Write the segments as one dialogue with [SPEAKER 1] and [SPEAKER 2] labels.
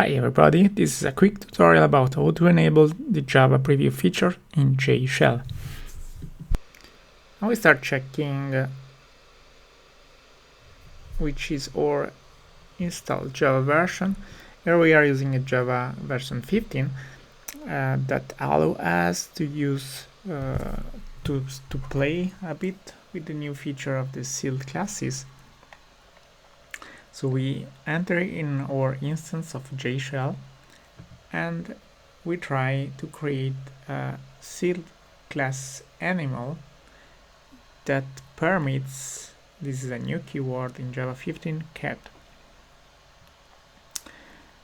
[SPEAKER 1] Hi everybody, this is a quick tutorial about how to enable the Java preview feature in JShell. Now we start checking which is our installed Java version. Here we are using a Java version 15 that allow us to use to play a bit with the new feature of the sealed classes. So we enter in our instance of JShell and we try to create a sealed class animal that permits, this is a new keyword in Java 15, cat.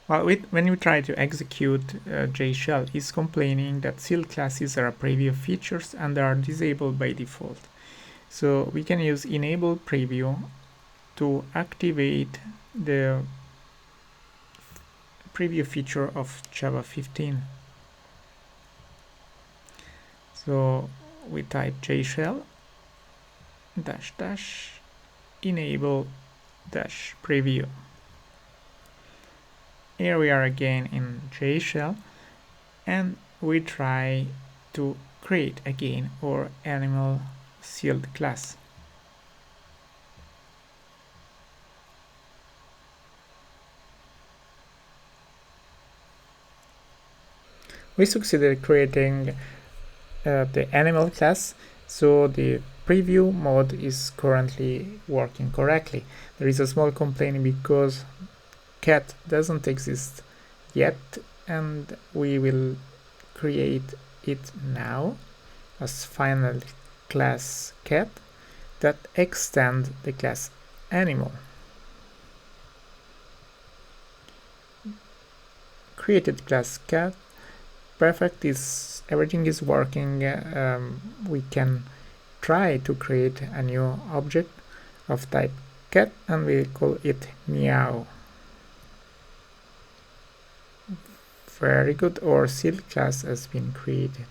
[SPEAKER 1] Well, when we try to execute JShell, it's complaining that sealed classes are preview features and they are disabled by default. So we can use enable preview to activate the preview feature of Java 15. So we type JShell -- enable -preview. Here we are again in JShell and we try to create again our animal sealed class. We succeeded creating the animal class, so the preview mode is currently working correctly. There is a small complaint because cat doesn't exist yet, and we will create it now as final class cat that extend the class animal. Created class cat. Perfect, is everything is working. We can try to create a new object of type cat and we call it meow. Very good, our sealed class has been created.